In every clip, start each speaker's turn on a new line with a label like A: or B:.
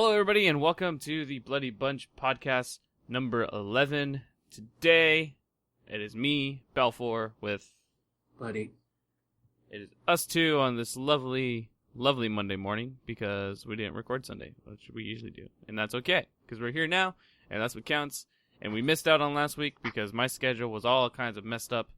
A: Hello, everybody, and welcome to the Bloody Bunch podcast number 11. Today, it is me, Balfour, with
B: Buddy.
A: It is us two on this lovely, lovely Monday morning because we didn't record Sunday, which we usually do. And that's okay, because we're here now, and that's what counts. And we missed out on last week because my schedule was all kinds of messed up.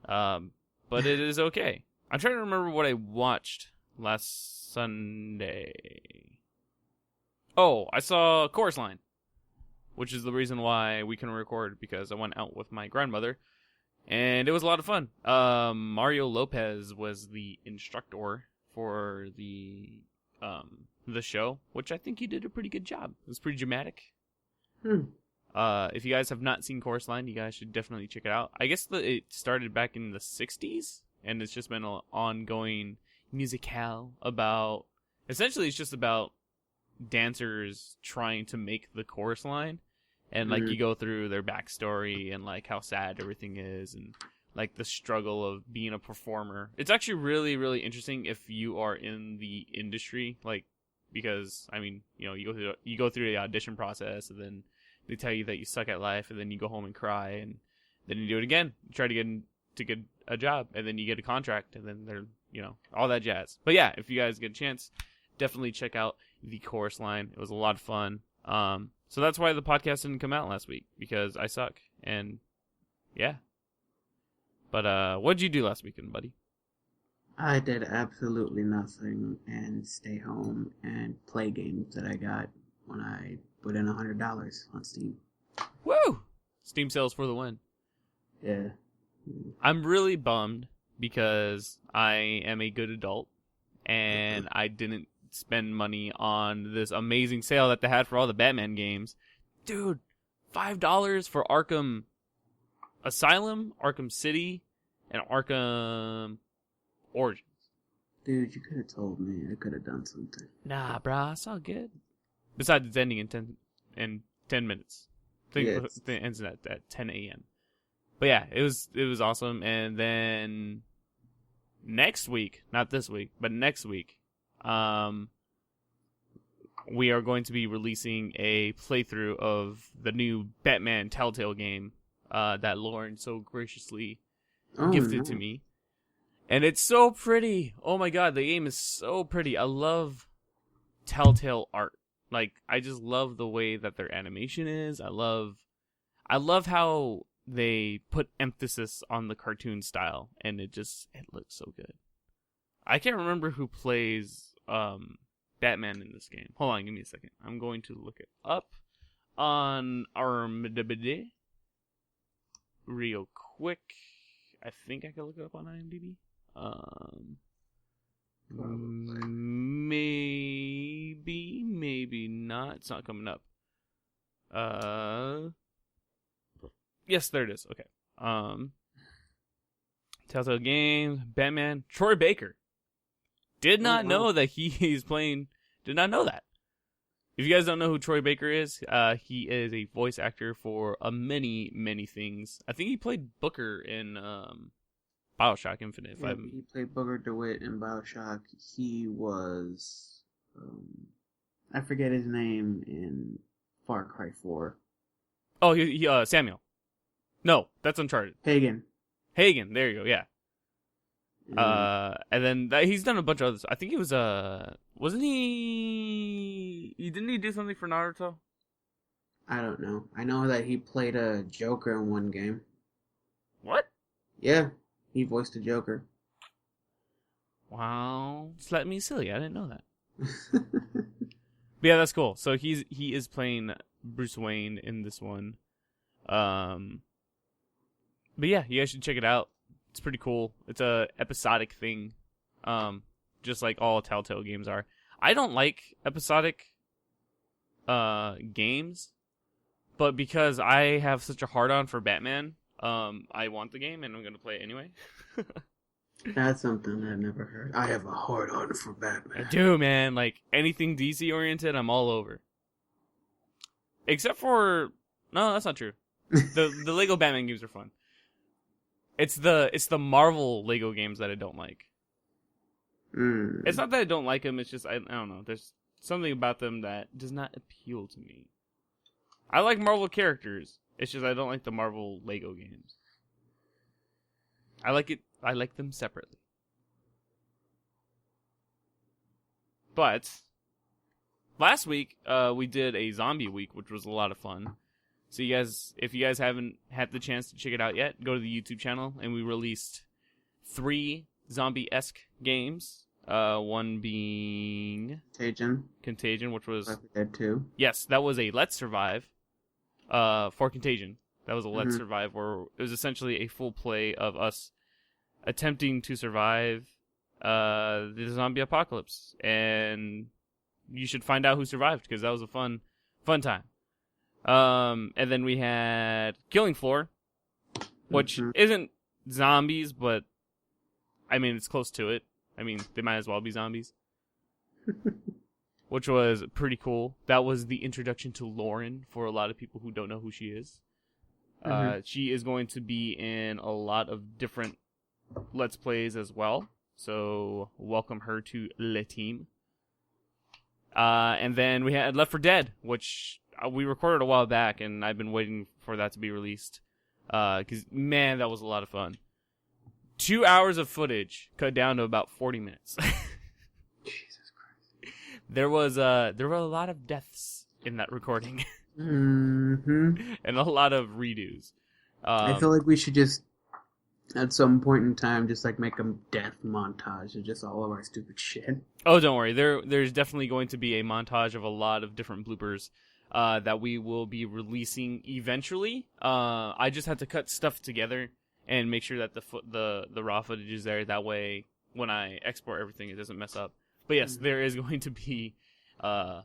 A: But it is okay. I'm trying to remember what I watched last Sunday. Oh, I saw Chorus Line, which is the reason why we couldn't record, because I went out with my grandmother, and it was a lot of fun. Mario Lopez was the instructor for the show, which I think he did a pretty good job. It was pretty dramatic. If you guys have not seen Chorus Line, you guys should definitely check it out. I guess it started back in the 60s, and it's just been an ongoing musicale about... Essentially, it's just about dancers trying to make the chorus line, and like you go through their backstory and like how sad everything is and like the struggle of being a performer. It's actually really, really interesting if you are in the industry, like, because I mean, you know, you go through the audition process, and then they tell you that you suck at life, and then you go home and cry, and then you do it again, you try to get a job, and then you get a contract, and then they're, you know, all that jazz. But yeah, if you guys get a chance, definitely check out the Chorus Line. It was a lot of fun. So that's why the podcast didn't come out last week, because I suck. And yeah. But what'd you do last weekend, buddy?
B: I did absolutely nothing and stay home and play games that I got when I put in $100 on Steam.
A: Woo! Steam sales for the win.
B: Yeah.
A: I'm really bummed because I am a good adult and I didn't spend money on this amazing sale that they had for all the Batman games. Dude, $5 for Arkham Asylum, Arkham City, and Arkham Origins.
B: Dude, you could have told me. I could have done something.
A: Nah, brah, it's all good. Besides, it's ending in 10 minutes. I think it ends at 10 a.m. But yeah, it was awesome. And then next week, not this week, but next week, we are going to be releasing a playthrough of the new Batman Telltale game that Lauren so graciously gifted to me. And it's so pretty. Oh my god, the game is so pretty. I love Telltale art. Like, I just love the way that their animation is. I love how they put emphasis on the cartoon style, and it looks so good. I can't remember who plays Batman in this game. Hold on, give me a second. I'm going to look it up on IMDb real quick. I think I can look it up on IMDb. Maybe not. It's not coming up. Yes, there it is. Okay. Telltale Games, Batman, Troy Baker. Did not know that he's playing. Did not know that. If you guys don't know who Troy Baker is, he is a voice actor for many, many things. I think he played Booker in BioShock Infinite.
B: Yeah, he played Booker DeWitt in BioShock. He was, I forget his name in Far Cry 4.
A: Oh, he Samuel. No, that's Uncharted.
B: Hagen,
A: there you go. Yeah. And then he's done a bunch of others. I think he was wasn't he? Didn't he do something for Naruto?
B: I don't know. I know that he played a Joker in one game.
A: What?
B: Yeah, he voiced a Joker.
A: Wow, slightly me silly. I didn't know that. But yeah, that's cool. So he is playing Bruce Wayne in this one. But yeah, you guys should check it out. It's pretty cool. It's a episodic thing, just like all Telltale games are. I don't like episodic games, but because I have such a hard-on for Batman, I want the game, and I'm going to play it anyway.
B: That's something I've never heard. I have a hard-on for Batman.
A: I do, man. Like, anything DC-oriented, I'm all over. Except for... No, that's not true. The Lego Batman games are fun. It's the Marvel Lego games that I don't like. It's not that I don't like them. It's just I don't know. There's something about them that does not appeal to me. I like Marvel characters. It's just I don't like the Marvel Lego games. I like them separately. But last week we did a zombie week, which was a lot of fun. So you guys, if you guys haven't had the chance to check it out yet, go to the YouTube channel, and we released 3 zombie-esque games. One being Contagion, which was
B: Left 4 Dead 2.
A: Yes, that was a Let's Survive. For Contagion, that was a Let's Survive, where it was essentially a full play of us attempting to survive the zombie apocalypse, and you should find out who survived because that was a fun time. And then we had Killing Floor, which isn't zombies, but I mean it's close to it. I mean they might as well be zombies, which was pretty cool. That was the introduction to Lauren for a lot of people who don't know who she is. She is going to be in a lot of different Let's Plays as well. So welcome her to Le Team. And then we had Left 4 Dead, which we recorded a while back, and I've been waiting for that to be released. Because, man, that was a lot of fun. 2 hours of footage cut down to about 40 minutes.
B: Jesus Christ.
A: There were a lot of deaths in that recording. And a lot of redos.
B: I feel like we should just, at some point in time, just like make a death montage of just all of our stupid shit.
A: Oh, don't worry. There's definitely going to be a montage of a lot of different bloopers that we will be releasing eventually. I just had to cut stuff together and make sure that the raw footage is there. That way, when I export everything, it doesn't mess up. But yes, there is going to be a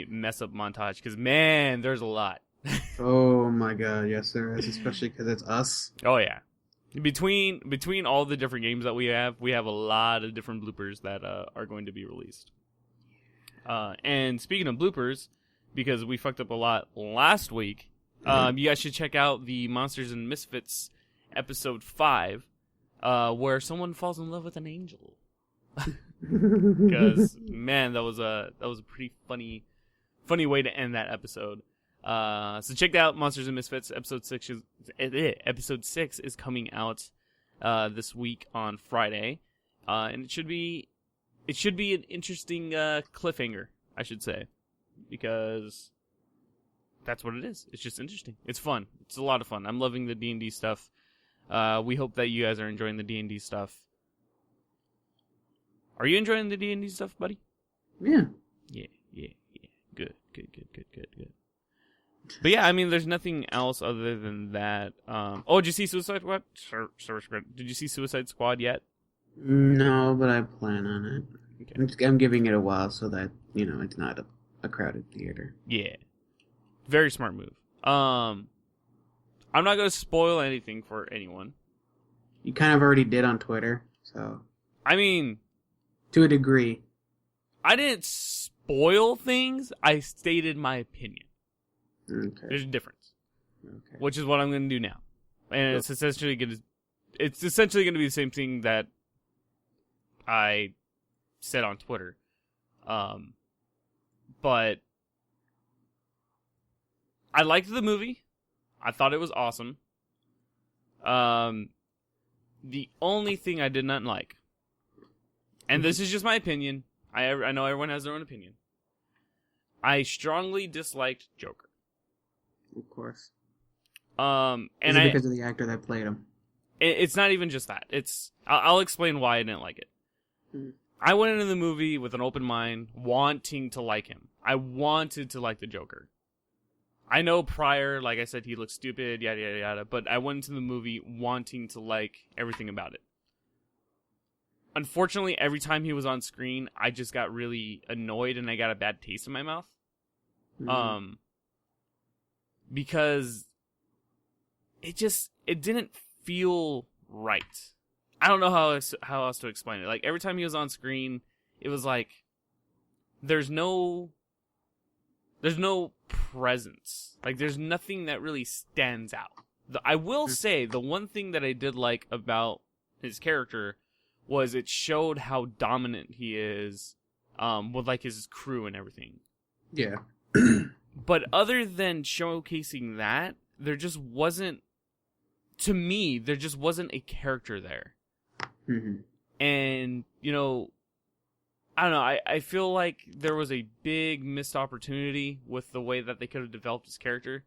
A: mess up montage because, man, there's a lot.
B: Oh my god, yes there is, especially because it's us.
A: Oh yeah. Between all the different games that we have a lot of different bloopers that are going to be released. And speaking of bloopers, because we fucked up a lot last week, you guys should check out the Monsters and Misfits episode 5, where someone falls in love with an angel. Because man, that was a pretty funny way to end that episode. So check out Monsters and Misfits episode 6 is coming out this week on Friday, and it should be an interesting cliffhanger, I should say, because that's what it is. It's just interesting. It's fun. It's a lot of fun. I'm loving the D&D stuff. We hope that you guys are enjoying the D&D stuff. Are you enjoying the D&D stuff, buddy?
B: Yeah.
A: Yeah. Good. But yeah, I mean, there's nothing else other than that. Did you see Suicide Squad? Did you see Suicide Squad yet?
B: No, but I plan on it.
A: Okay.
B: I'm giving it a while so that, it's not a crowded theater.
A: Yeah. Very smart move. I'm not going to spoil anything for anyone.
B: You kind of already did on Twitter, so...
A: I mean...
B: To a degree.
A: I didn't spoil things. I stated my opinion.
B: Okay.
A: There's a difference.
B: Okay.
A: Which is what I'm going to do now. And it's essentially going to be the same thing that I said on Twitter. But I liked the movie. I thought it was awesome. The only thing I did not like, and this is just my opinion, I know everyone has their own opinion, I strongly disliked Joker.
B: Of course.
A: And
B: is it because of the actor that played him?
A: It's not even just that. I'll explain why I didn't like it. I went into the movie with an open mind, wanting to like him. I wanted to like the Joker. I know prior, like I said, he looked stupid, yada, yada, yada, but I went into the movie wanting to like everything about it. Unfortunately, every time he was on screen, I just got really annoyed and I got a bad taste in my mouth. Because it didn't feel right. I don't know how else to explain it. Like, every time he was on screen, it was like, there's no presence. Like, there's nothing that really stands out. I will say, the one thing that I did like about his character was it showed how dominant he is with like his crew and everything.
B: Yeah.
A: But other than showcasing that, there just wasn't, to me, there just wasn't a character there.
B: Mm-hmm.
A: And, you know, I don't know, I feel like there was a big missed opportunity with the way that they could have developed his character.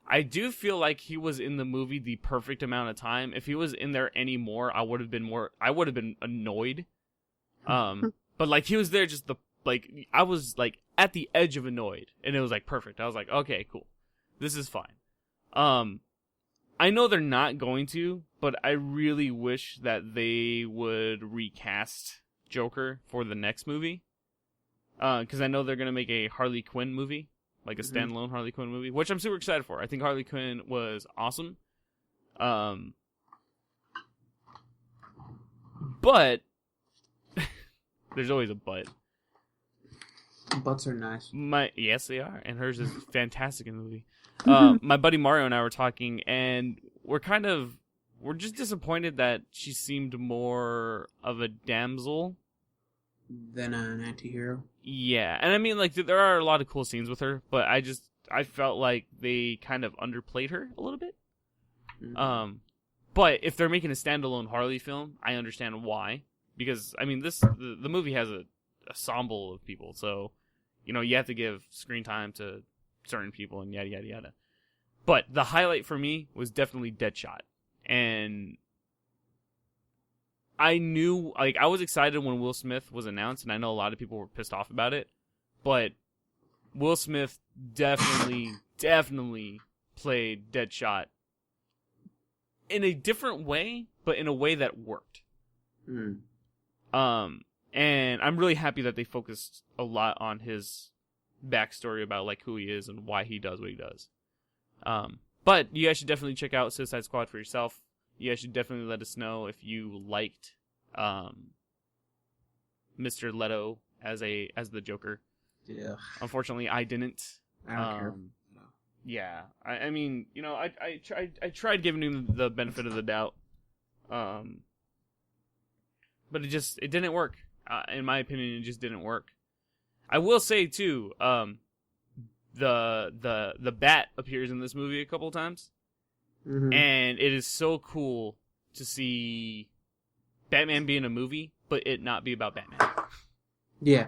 A: I do feel like he was in the movie the perfect amount of time. If he was in there any more, I would have been annoyed. But like he was there just I was like at the edge of annoyed, and it was like perfect. I was like, okay, cool. This is fine. I know they're not going to, but I really wish that they would recast Joker for the next movie. Because I know they're going to make a Harley Quinn movie, like a standalone Harley Quinn movie, which I'm super excited for. I think Harley Quinn was awesome. But there's always a but.
B: Butts are nice.
A: Yes, they are, and hers is fantastic in the movie. My buddy Mario and I were talking, and we're just disappointed that she seemed more of a damsel
B: than an anti-hero.
A: Yeah, and I mean, like, there are a lot of cool scenes with her, but I felt like they kind of underplayed her a little bit. Mm-hmm. But if they're making a standalone Harley film, I understand why, because I mean, the movie has a ensemble of people, so you know you have to give screen time to certain people and yada yada yada. But the highlight for me was definitely Deadshot, and I knew, like, I was excited when Will Smith was announced, and I know a lot of people were pissed off about it, but Will Smith definitely played Deadshot in a different way, but in a way that worked. And I'm really happy that they focused a lot on his backstory about like who he is and why he does what he does. But you guys should definitely check out Suicide Squad for yourself. You guys should definitely let us know if you liked Mr. Leto as the Joker.
B: Yeah.
A: Unfortunately, I didn't.
B: I don't care. No.
A: Yeah. I mean, you know, I tried giving him the benefit of the doubt. But it didn't work. In my opinion, it just didn't work. I will say too, the Bat appears in this movie a couple of times. Mm-hmm. And it is so cool to see Batman be in a movie, but it not be about Batman.
B: Yeah.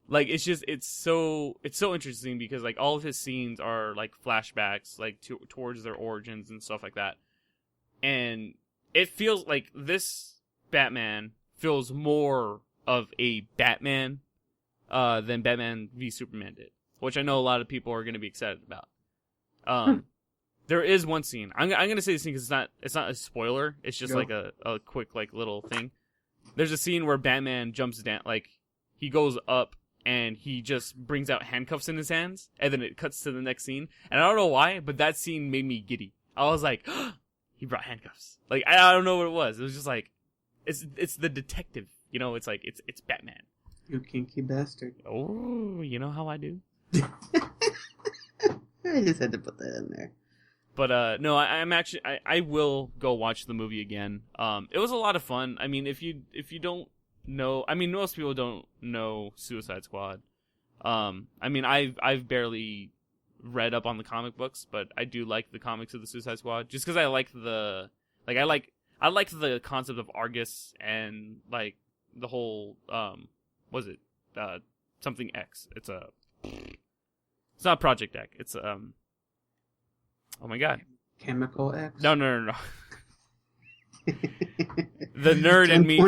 A: Like, it's so interesting because, like, all of his scenes are, like, flashbacks, like, towards their origins and stuff like that. And it feels like this Batman feels more of a Batman than Batman v Superman did, which I know a lot of people are going to be excited about. There is one scene. I'm going to say this scene because it's not a spoiler. It's just like a quick like little thing. There's a scene where Batman jumps down, like he goes up and he just brings out handcuffs in his hands, and then it cuts to the next scene. And I don't know why, but that scene made me giddy. I was like, oh, he brought handcuffs. Like I don't know what it was. It was just like it's the detective. You know, it's like it's Batman.
B: You kinky bastard.
A: Oh, you know how I do.
B: I just had to put that in there.
A: But no, I will go watch the movie again. It was a lot of fun. I mean, if you don't know, I mean, most people don't know Suicide Squad. I mean, I've barely read up on the comic books, but I do like the comics of the Suicide Squad just because I like I like the concept of Argus and like the whole what is it something X. It's not Project X. It's oh my god.
B: Chemical X?
A: No. The nerd in me.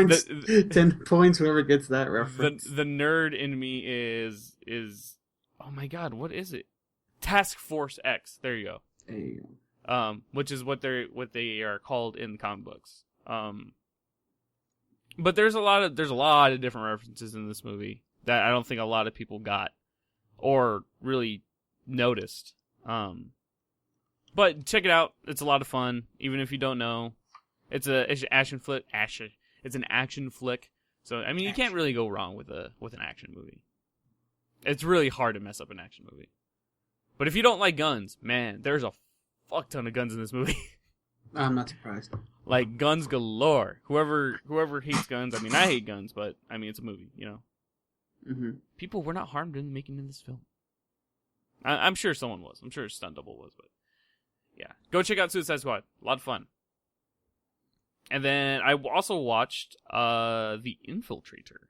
B: 10 points, whoever gets that reference.
A: The nerd in me is. Oh my god, what is it? Task Force X. There you go.
B: There you go.
A: Which is what they are called in the comic books. But there's a lot of different references in this movie that I don't think a lot of people got or really noticed. But check it out. It's a lot of fun, even if you don't know. It's an action flick. It's an action flick. So I mean, you can't really go wrong with an action movie. It's really hard to mess up an action movie. But if you don't like guns, man, there's a fuck ton of guns in this movie.
B: I'm not surprised.
A: Like guns galore. Whoever hates guns, I mean, I hate guns, but I mean, it's a movie, you know.
B: Mm-hmm.
A: People were not harmed in the making of this film. I'm sure someone was. I'm sure Stunt Double was, but yeah. Go check out Suicide Squad. A lot of fun. And then I also watched The Infiltrator,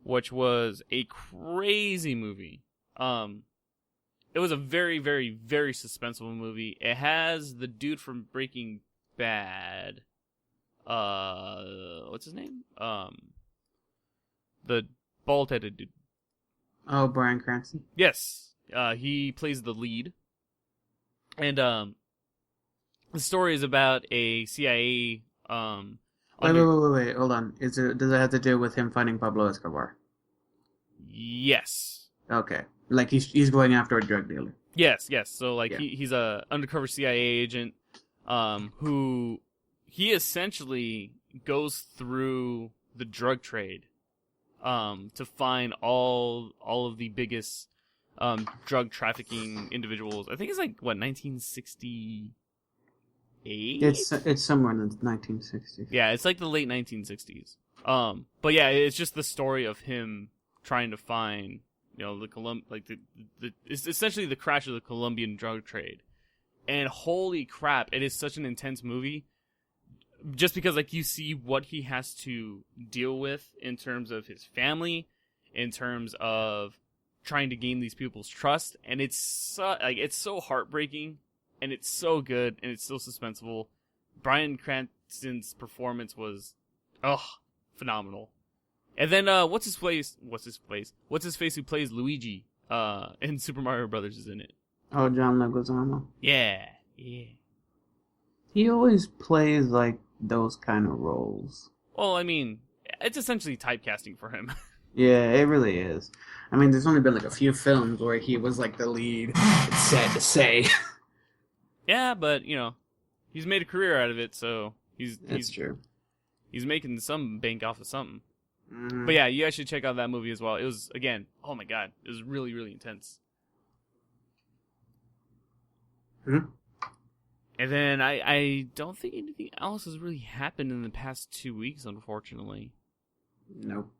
A: which was a crazy movie. It was a very, very, very suspenseful movie. It has the dude from Breaking Bad. What's his name? The bald-headed dude.
B: Oh, Bryan Cranston?
A: Yes. He plays the lead. And the story is about a CIA
B: Wait, hold on. Does it have to do with him fighting Pablo Escobar?
A: Yes.
B: Okay. Like he's going after a drug dealer.
A: Yes. So like
B: Yeah.
A: he's a undercover CIA agent who he essentially goes through the drug trade to find all of the biggest drug trafficking individuals. I think it's like 1968.
B: It's somewhere in the 1960s.
A: Yeah, it's like the late 1960s. But yeah, it's just the story of him trying to find, it's essentially the crash of the Colombian drug trade. And holy crap, it is such an intense movie. Just because like you see what he has to deal with in terms of his family, in terms of trying to gain these people's trust, and it's so heartbreaking. And it's so good, and it's so suspenseful. Bryan Cranston's performance was, phenomenal. And then, what's his face who plays Luigi, in Super Mario Brothers is in it.
B: Oh, John Leguizamo.
A: Yeah.
B: He always plays, like, those kind of roles.
A: Well, I mean, it's essentially typecasting for him.
B: Yeah, it really is. I mean, there's only been, like, a few films where he was, like, the lead. It's sad to say.
A: Yeah, but, he's made a career out of it, so
B: That's true.
A: He's making some bank off of something.
B: Mm-hmm.
A: But yeah, you guys should check out that movie as well. It was, again, oh my god, it was really, really intense.
B: Mm-hmm.
A: And then I don't think anything else has really happened in the past 2 weeks, unfortunately.
B: Nope.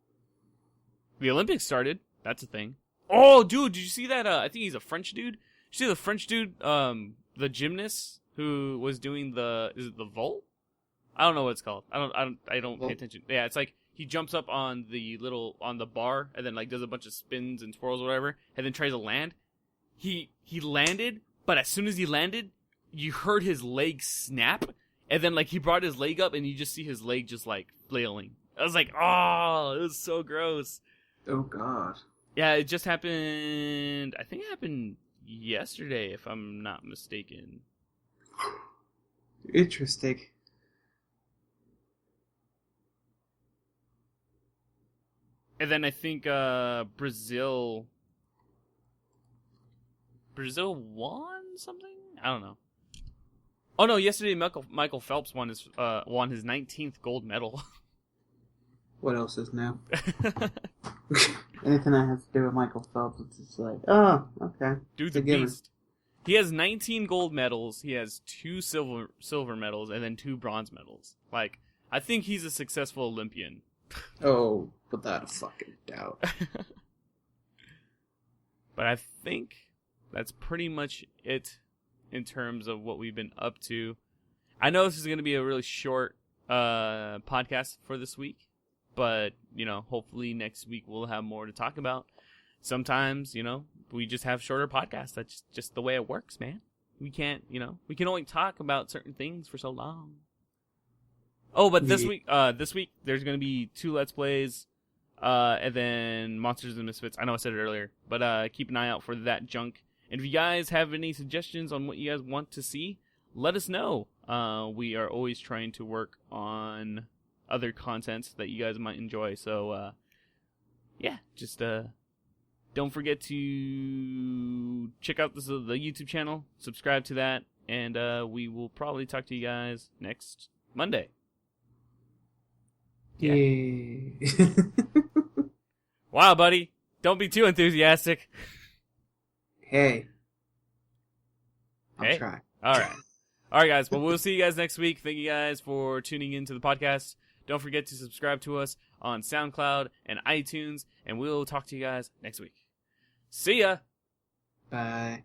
A: The Olympics started. That's a thing. Oh, dude, did you see that? I think he's a French dude. Did you see the French dude, the gymnast who was doing is it the vault? I don't know what it's called. I don't pay attention. Yeah, it's like he jumps up on the bar and then like does a bunch of spins and twirls or whatever, and then tries to land. He landed, but as soon as he landed, you heard his leg snap, and then like he brought his leg up and you just see his leg just like flailing. I was like, oh, it was so gross.
B: Oh god.
A: Yeah, it just happened. I think it happened yesterday, if I'm not mistaken.
B: Interesting.
A: And then I think Brazil won something? I don't know. Oh no, yesterday Michael Phelps won his 19th gold medal.
B: What else is new? Anything that has to do with Michael Phelps, it's just like, oh, okay.
A: Dude's a beast. He has 19 gold medals. He has 2 silver medals and then 2 bronze medals. Like, I think he's a successful Olympian.
B: Oh, without a fucking doubt.
A: But I think that's pretty much it in terms of what we've been up to. I know this is going to be a really short podcast for this week, but, hopefully next week we'll have more to talk about. Sometimes, we just have shorter podcasts. That's just the way it works, man. We can't, we can only talk about certain things for so long. Oh, but this week there's going to be 2 Let's Plays, and then Monsters and Misfits. I know I said it earlier, but keep an eye out for that junk. And if you guys have any suggestions on what you guys want to see, let us know. We are always trying to work on other content that you guys might enjoy. So, yeah, just don't forget to check out the YouTube channel, subscribe to that, and we will probably talk to you guys next Monday.
B: Yeah.
A: Wow, buddy. Don't be too enthusiastic.
B: Hey. I'll try.
A: All right, guys. Well, we'll see you guys next week. Thank you guys for tuning into the podcast. Don't forget to subscribe to us on SoundCloud and iTunes, and we'll talk to you guys next week. See ya!
B: Bye.